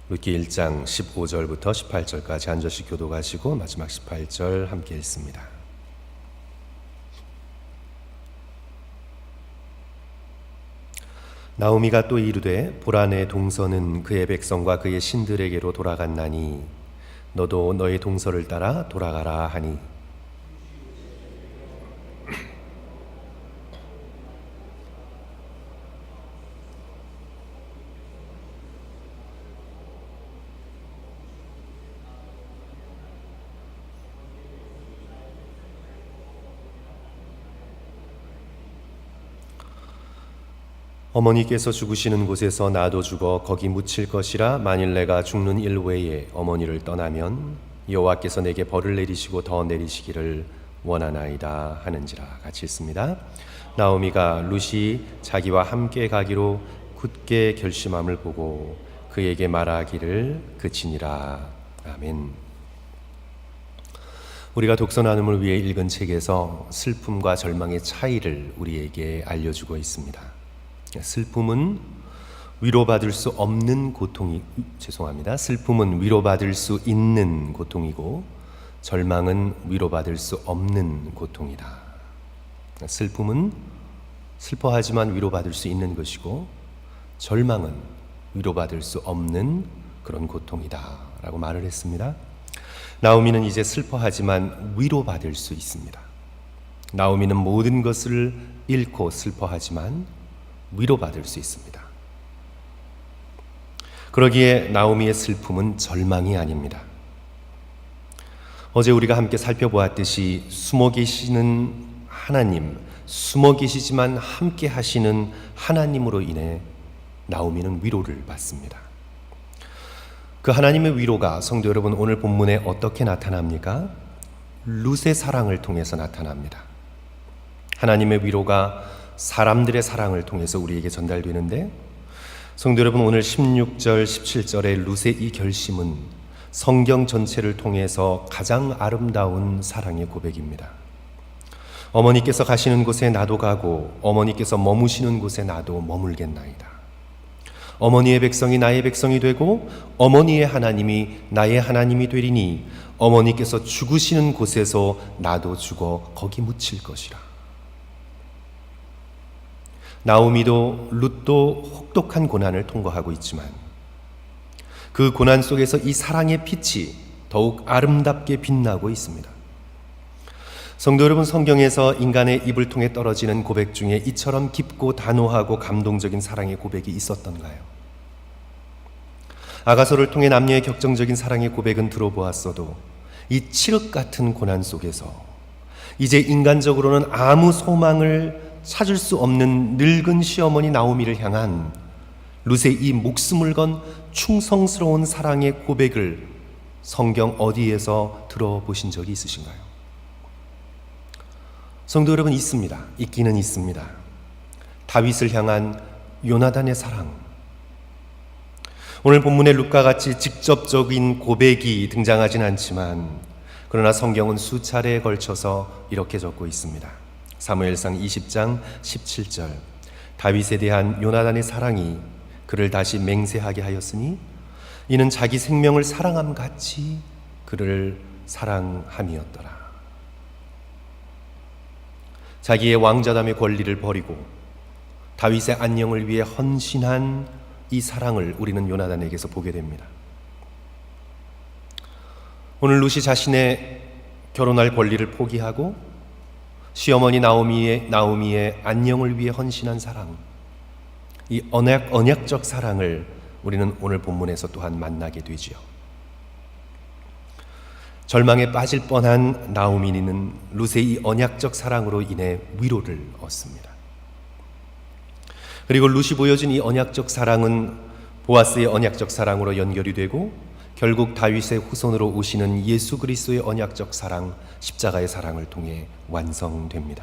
룻기 1장 15절부터 18절까지 한 절씩 교독하시고 마지막 18절 함께 읽습니다. 나오미가 또 이르되 보라 내 동서는 그의 백성과 그의 신들에게로 돌아갔나니 너도 너의 동서를 따라 돌아가라 하니 어머니께서 죽으시는 곳에서 나도 죽어 거기 묻힐 것이라 만일 내가 죽는 일 외에 어머니를 떠나면 여호와께서 내게 벌을 내리시고 더 내리시기를 원하나이다 하는지라. 같이 읽습니다. 나오미가 룻이 자기와 함께 가기로 굳게 결심함을 보고 그에게 말하기를 그치니라. 아멘. 우리가 독서 나눔을 위해 읽은 책에서 슬픔과 절망의 차이를 우리에게 알려주고 있습니다. 슬픔은 위로받을 수 없는 고통이 슬픔은 위로받을 수 있는 고통이고 절망은 위로받을 수 없는 고통이다. 슬픔은 슬퍼하지만 위로받을 수 있는 것이고 절망은 위로받을 수 없는 그런 고통이다 라고 말을 했습니다. 나오미는 이제 슬퍼하지만 위로받을 수 있습니다. 나오미는 모든 것을 잃고 슬퍼하지만 위로받을 수 있습니다. 그러기에 나오미의 슬픔은 절망이 아닙니다. 어제 우리가 함께 살펴보았듯이 숨어 계시는 하나님, 숨어 계시지만 함께 하시는 하나님으로 인해 나오미는 위로를 받습니다. 그 하나님의 위로가 성도 여러분 오늘 본문에 어떻게 나타납니까? 룻의 사랑을 통해서 나타납니다. 하나님의 위로가 사람들의 사랑을 통해서 우리에게 전달되는데 성도 여러분 오늘 16절 17절의 룻의 이 결심은 성경 전체를 통해서 가장 아름다운 사랑의 고백입니다. 어머니께서 가시는 곳에 나도 가고 어머니께서 머무시는 곳에 나도 머물겠나이다. 어머니의 백성이 나의 백성이 되고 어머니의 하나님이 나의 하나님이 되리니 어머니께서 죽으시는 곳에서 나도 죽어 거기 묻힐 것이라. 나오미도 룻도 혹독한 고난을 통과하고 있지만 그 고난 속에서 이 사랑의 빛이 더욱 아름답게 빛나고 있습니다. 성도 여러분, 성경에서 인간의 입을 통해 떨어지는 고백 중에 이처럼 깊고 단호하고 감동적인 사랑의 고백이 있었던가요? 아가서를 통해 남녀의 격정적인 사랑의 고백은 들어보았어도 이 칠흑 같은 고난 속에서 이제 인간적으로는 아무 소망을 찾을 수 없는 늙은 시어머니 나오미를 향한 룻의 이 목숨을 건 충성스러운 사랑의 고백을 성경 어디에서 들어보신 적이 있으신가요? 성도 여러분, 있습니다. 있기는 있습니다. 다윗을 향한 요나단의 사랑. 오늘 본문의 룻과 같이 직접적인 고백이 등장하진 않지만 그러나 성경은 수차례에 걸쳐서 이렇게 적고 있습니다. 사무엘상 20장 17절 다윗에 대한 요나단의 사랑이 그를 다시 맹세하게 하였으니 이는 자기 생명을 사랑함 같이 그를 사랑함이었더라. 자기의 왕자담의 권리를 버리고 다윗의 안녕을 위해 헌신한 이 사랑을 우리는 요나단에게서 보게 됩니다. 오늘 룻이 자신의 결혼할 권리를 포기하고 시어머니 나오미의 안녕을 위해 헌신한 사랑, 이 언약적 사랑을 우리는 오늘 본문에서 또한 만나게 되지요. 절망에 빠질 뻔한 나오미는 룻의 이 언약적 사랑으로 인해 위로를 얻습니다. 그리고 룻이 보여준 이 언약적 사랑은 보아스의 언약적 사랑으로 연결이 되고 결국 다윗의 후손으로 오시는 예수 그리스도의 언약적 사랑, 십자가의 사랑을 통해 완성됩니다.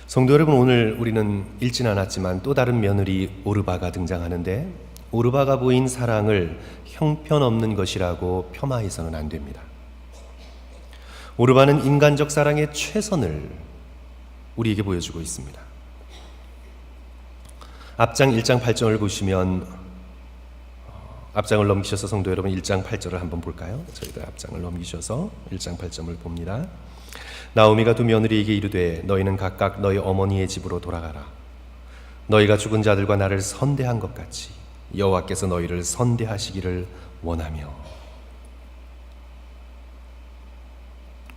성도 여러분, 오늘 우리는 읽진 않았지만 또 다른 며느리 오르바가 등장하는데 오르바가 보인 사랑을 형편없는 것이라고 폄하해서는 안 됩니다. 오르바는 인간적 사랑의 최선을 우리에게 보여주고 있습니다. 앞장 1장 8절을 보시면 앞장을 넘기셔서 성도 여러분 1장 8절을 한번 볼까요? 저희들 앞장을 넘기셔서 1장 8절을 봅니다. 나오미가 두 며느리에게 이르되 너희는 각각 너희 어머니의 집으로 돌아가라. 너희가 죽은 자들과 나를 선대한 것 같이 여호와께서 너희를 선대하시기를 원하며.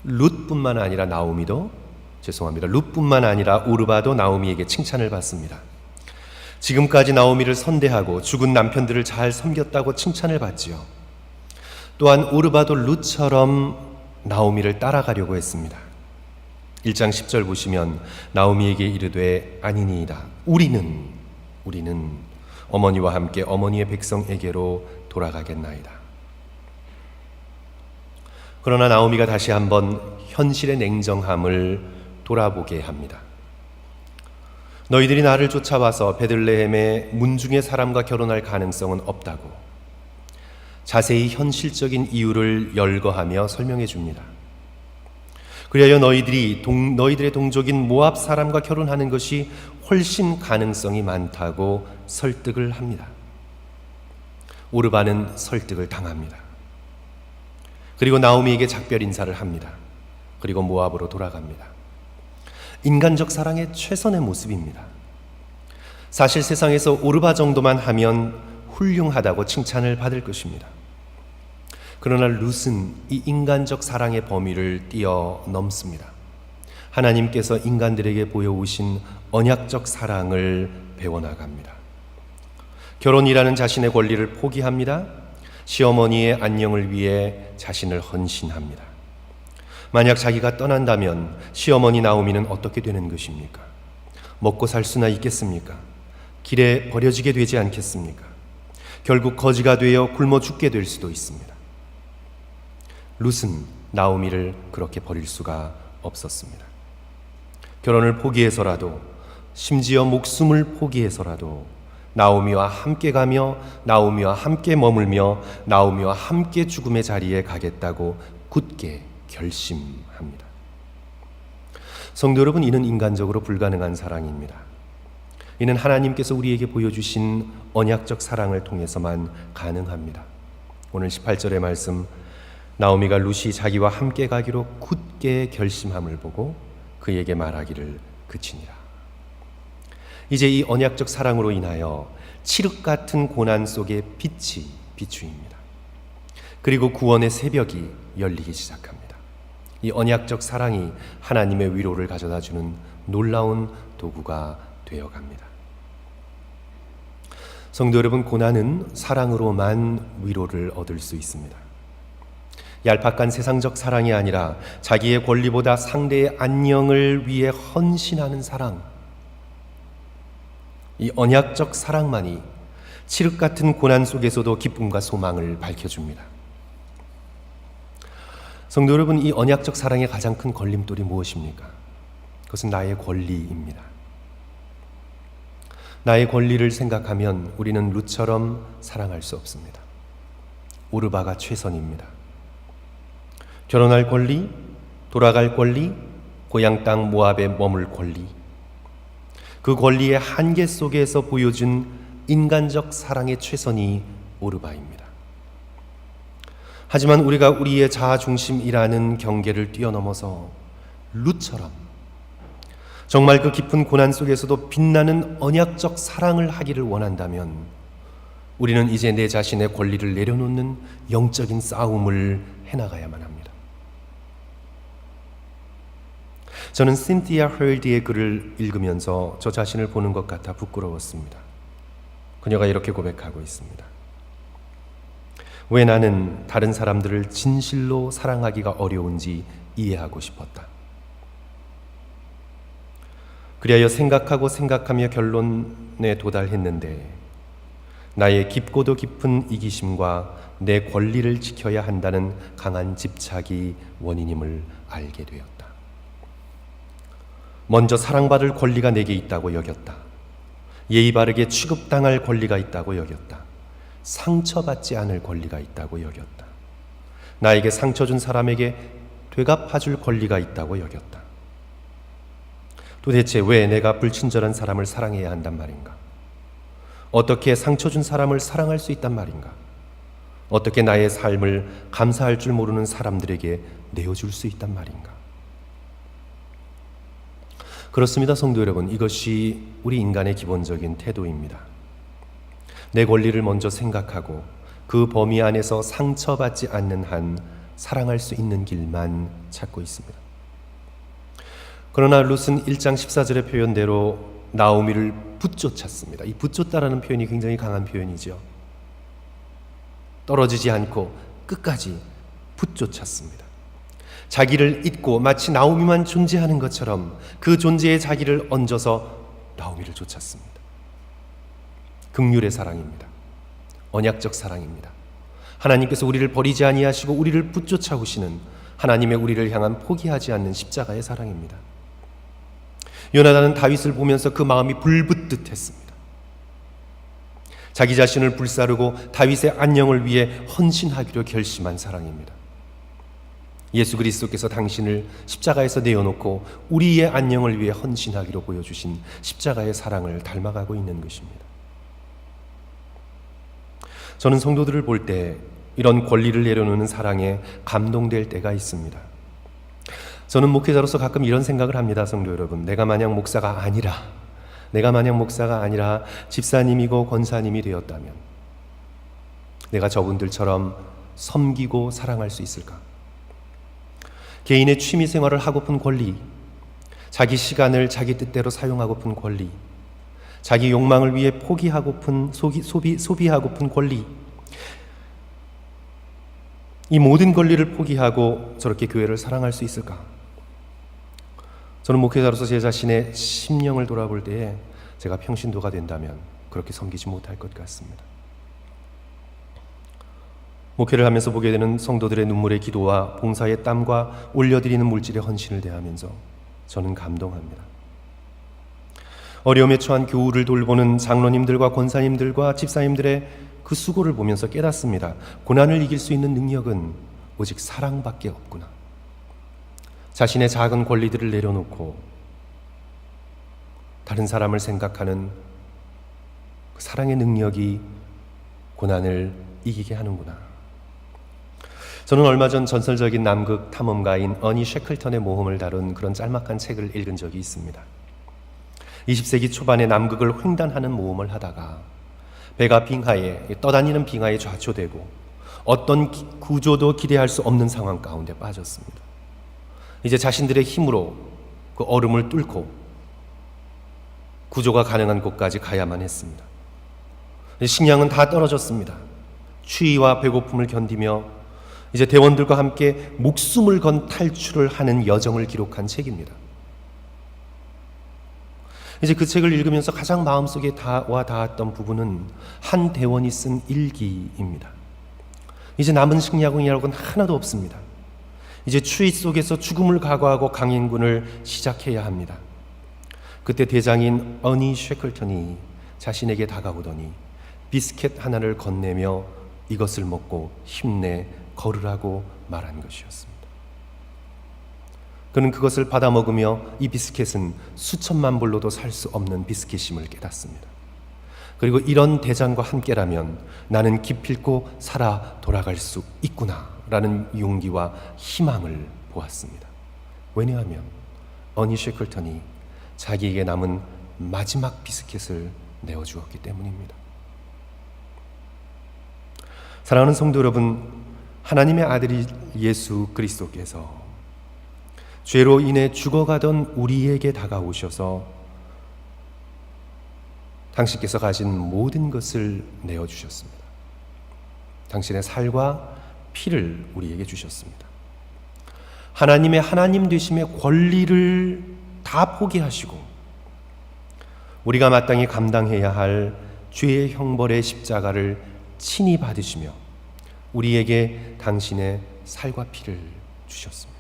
룻뿐만 아니라 룻뿐만 아니라 오르바도 나오미에게 칭찬을 받습니다. 지금까지 나오미를 선대하고 죽은 남편들을 잘 섬겼다고 칭찬을 받지요. 또한 오르바도 룻처럼 나오미를 따라가려고 했습니다. 1장 10절 보시면 나오미에게 이르되 아니니이다. 우리는 어머니와 함께 어머니의 백성에게로 돌아가겠나이다. 그러나 나오미가 다시 한번 현실의 냉정함을 돌아보게 합니다. 너희들이 나를 쫓아와서 베들레헴의 문중의 사람과 결혼할 가능성은 없다고 자세히 현실적인 이유를 열거하며 설명해 줍니다. 그리하여 너희들의 동족인 모압 사람과 결혼하는 것이 훨씬 가능성이 많다고 설득을 합니다. 오르바는 설득을 당합니다. 그리고 나오미에게 작별 인사를 합니다. 그리고 모압으로 돌아갑니다. 인간적 사랑의 최선의 모습입니다. 사실 세상에서 오르바 정도만 하면 훌륭하다고 칭찬을 받을 것입니다. 그러나 룻은 이 인간적 사랑의 범위를 뛰어넘습니다. 하나님께서 인간들에게 보여오신 언약적 사랑을 배워나갑니다. 결혼이라는 자신의 권리를 포기합니다. 시어머니의 안녕을 위해 자신을 헌신합니다. 만약 자기가 떠난다면 시어머니 나오미는 어떻게 되는 것입니까? 먹고 살 수나 있겠습니까? 길에 버려지게 되지 않겠습니까? 결국 거지가 되어 굶어 죽게 될 수도 있습니다. 룻은 나오미를 그렇게 버릴 수가 없었습니다. 결혼을 포기해서라도, 심지어 목숨을 포기해서라도 나오미와 함께 가며 나오미와 함께 머물며 나오미와 함께 죽음의 자리에 가겠다고 굳게 결심합니다. 성도 여러분, 이는 인간적으로 불가능한 사랑입니다. 이는 하나님께서 우리에게 보여주신 언약적 사랑을 통해서만 가능합니다. 오늘 18절의 말씀, 나오미가 룻이 자기와 함께 가기로 굳게 결심함을 보고 그에게 말하기를 그치니라. 이제 이 언약적 사랑으로 인하여 칠흑 같은 고난 속에 빛이 비추입니다. 그리고 구원의 새벽이 열리기 시작합니다. 이 언약적 사랑이 하나님의 위로를 가져다주는 놀라운 도구가 되어갑니다. 성도 여러분, 고난은 사랑으로만 위로를 얻을 수 있습니다. 얄팍한 세상적 사랑이 아니라 자기의 권리보다 상대의 안녕을 위해 헌신하는 사랑, 이 언약적 사랑만이 칠흑 같은 고난 속에서도 기쁨과 소망을 밝혀줍니다. 성도 여러분, 이 언약적 사랑의 가장 큰 걸림돌이 무엇입니까? 그것은 나의 권리입니다. 나의 권리를 생각하면 우리는 룻처럼 사랑할 수 없습니다. 오르바가 최선입니다. 결혼할 권리, 돌아갈 권리, 고향 땅 모압에 머물 권리, 그 권리의 한계 속에서 보여준 인간적 사랑의 최선이 오르바입니다. 하지만 우리가 우리의 자아중심이라는 경계를 뛰어넘어서 룻처럼 정말 그 깊은 고난 속에서도 빛나는 언약적 사랑을 하기를 원한다면 우리는 이제 내 자신의 권리를 내려놓는 영적인 싸움을 해나가야만 합니다. 저는 신티아 헐디의 글을 읽으면서 저 자신을 보는 것 같아 부끄러웠습니다. 그녀가 이렇게 고백하고 있습니다. 왜 나는 다른 사람들을 진실로 사랑하기가 어려운지 이해하고 싶었다. 그리하여 생각하며 결론에 도달했는데 나의 깊고도 깊은 이기심과 내 권리를 지켜야 한다는 강한 집착이 원인임을 알게 되었다. 먼저 사랑받을 권리가 내게 있다고 여겼다. 예의 바르게 취급당할 권리가 있다고 여겼다. 상처받지 않을 권리가 있다고 여겼다. 나에게 상처 준 사람에게 되갚아줄 권리가 있다고 여겼다. 도대체 왜 내가 불친절한 사람을 사랑해야 한단 말인가? 어떻게 상처 준 사람을 사랑할 수 있단 말인가? 어떻게 나의 삶을 감사할 줄 모르는 사람들에게 내어줄 수 있단 말인가? 그렇습니다, 성도 여러분. 이것이 우리 인간의 기본적인 태도입니다. 내 권리를 먼저 생각하고 그 범위 안에서 상처받지 않는 한 사랑할 수 있는 길만 찾고 있습니다. 그러나 룻은 1장 14절의 표현대로 나오미를 붙쫓았습니다. 이 붙쫓다라는 표현이 굉장히 강한 표현이죠. 떨어지지 않고 끝까지 붙쫓았습니다. 자기를 잊고 마치 나오미만 존재하는 것처럼 그 존재에 자기를 얹어서 나오미를 쫓았습니다. 긍휼의 사랑입니다. 언약적 사랑입니다. 하나님께서 우리를 버리지 아니하시고 우리를 붙쫓아 오시는 하나님의 우리를 향한 포기하지 않는 십자가의 사랑입니다. 요나단은 다윗을 보면서 그 마음이 불붙듯 했습니다. 자기 자신을 불사르고 다윗의 안녕을 위해 헌신하기로 결심한 사랑입니다. 예수 그리스도께서 당신을 십자가에서 내어놓고 우리의 안녕을 위해 헌신하기로 보여주신 십자가의 사랑을 닮아가고 있는 것입니다. 저는 성도들을 볼 때 이런 권리를 내려놓는 사랑에 감동될 때가 있습니다. 저는 목회자로서 가끔 이런 생각을 합니다, 성도 여러분. 내가 만약 목사가 아니라 집사님이고 권사님이 되었다면 내가 저분들처럼 섬기고 사랑할 수 있을까? 개인의 취미 생활을 하고픈 권리, 자기 시간을 자기 뜻대로 사용하고픈 권리, 자기 욕망을 위해 포기하고픈 소비하고픈 권리, 이 모든 권리를 포기하고 저렇게 교회를 사랑할 수 있을까? 저는 목회자로서 제 자신의 심령을 돌아볼 때에 제가 평신도가 된다면 그렇게 섬기지 못할 것 같습니다. 목회를 하면서 보게 되는 성도들의 눈물의 기도와 봉사의 땀과 올려드리는 물질의 헌신을 대하면서 저는 감동합니다. 어려움에 처한 교우를 돌보는 장로님들과 권사님들과 집사님들의 그 수고를 보면서 깨닫습니다. 고난을 이길 수 있는 능력은 오직 사랑밖에 없구나. 자신의 작은 권리들을 내려놓고 다른 사람을 생각하는 그 사랑의 능력이 고난을 이기게 하는구나. 저는 얼마 전 전설적인 남극 탐험가인 어니 셰클턴의 모험을 다룬 그런 짤막한 책을 읽은 적이 있습니다. 20세기 초반에 남극을 횡단하는 모험을 하다가 배가 떠다니는 빙하에 좌초되고 어떤 구조도 기대할 수 없는 상황 가운데 빠졌습니다. 이제 자신들의 힘으로 그 얼음을 뚫고 구조가 가능한 곳까지 가야만 했습니다. 식량은 다 떨어졌습니다. 추위와 배고픔을 견디며 이제 대원들과 함께 목숨을 건 탈출을 하는 여정을 기록한 책입니다. 이제 그 책을 읽으면서 가장 마음속에 와 닿았던 부분은 한 대원이 쓴 일기입니다. 이제 남은 식량이라고는 하나도 없습니다. 이제 추위 속에서 죽음을 각오하고 강행군을 시작해야 합니다. 그때 대장인 어니 셰클턴이 자신에게 다가오더니 비스켓 하나를 건네며 이것을 먹고 힘내 걸으라고 말한 것이었습니다. 그는 그것을 받아 먹으며 이 비스켓은 수천만 불로도 살 수 없는 비스켓임을 깨닫습니다. 그리고 이런 대장과 함께라면 나는 기필코 살아 돌아갈 수 있구나 라는 용기와 희망을 보았습니다. 왜냐하면 어니 셰클턴이 자기에게 남은 마지막 비스켓을 내어주었기 때문입니다. 사랑하는 성도 여러분, 하나님의 아들이 예수 그리스도께서 죄로 인해 죽어가던 우리에게 다가오셔서 당신께서 가진 모든 것을 내어주셨습니다. 당신의 살과 피를 우리에게 주셨습니다. 하나님의 하나님 되심의 권리를 다 포기하시고 우리가 마땅히 감당해야 할 죄의 형벌의 십자가를 친히 받으시며 우리에게 당신의 살과 피를 주셨습니다.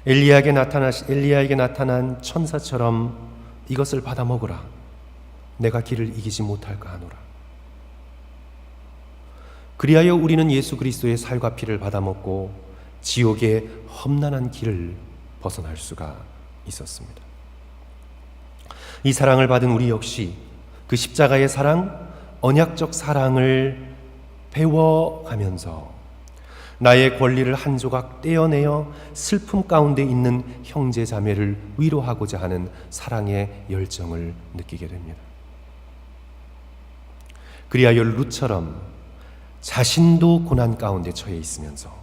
엘리야에게 나타난 천사처럼 이것을 받아 먹으라. 내가 길을 이기지 못할까 하노라. 그리하여 우리는 예수 그리스도의 살과 피를 받아 먹고 지옥의 험난한 길을 벗어날 수가 있었습니다. 이 사랑을 받은 우리 역시 그 십자가의 사랑, 언약적 사랑을 배워가면서 나의 권리를 한 조각 떼어내어 슬픔 가운데 있는 형제 자매를 위로하고자 하는 사랑의 열정을 느끼게 됩니다. 그리하여 룻처럼 자신도 고난 가운데 처해 있으면서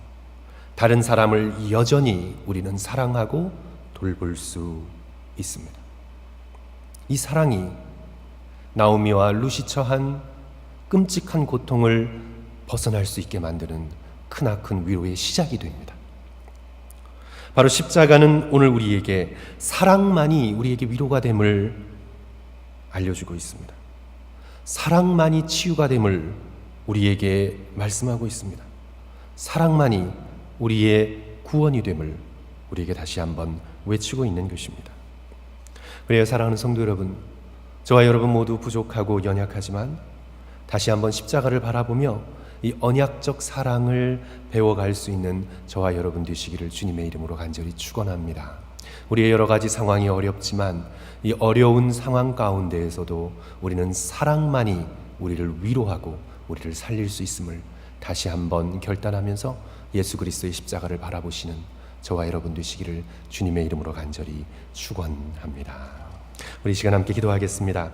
다른 사람을 여전히 우리는 사랑하고 돌볼 수 있습니다. 이 사랑이 나오미와 룻이 처한 끔찍한 고통을 벗어날 수 있게 만드는 크나큰 위로의 시작이 됩니다. 바로 십자가는 오늘 우리에게 사랑만이 우리에게 위로가 됨을 알려주고 있습니다. 사랑만이 치유가 됨을 우리에게 말씀하고 있습니다. 사랑만이 우리의 구원이 됨을 우리에게 다시 한번 외치고 있는 것입니다. 그래요, 사랑하는 성도 여러분, 저와 여러분 모두 부족하고 연약하지만 다시 한번 십자가를 바라보며 이 언약적 사랑을 배워갈 수 있는 저와 여러분 되시기를 주님의 이름으로 간절히 축원합니다. 우리의 여러 가지 상황이 어렵지만 이 어려운 상황 가운데에서도 우리는 사랑만이 우리를 위로하고 우리를 살릴 수 있음을 다시 한번 결단하면서 예수 그리스도의 십자가를 바라보시는 저와 여러분 되시기를 주님의 이름으로 간절히 축원합니다. 우리 시간 함께 기도하겠습니다.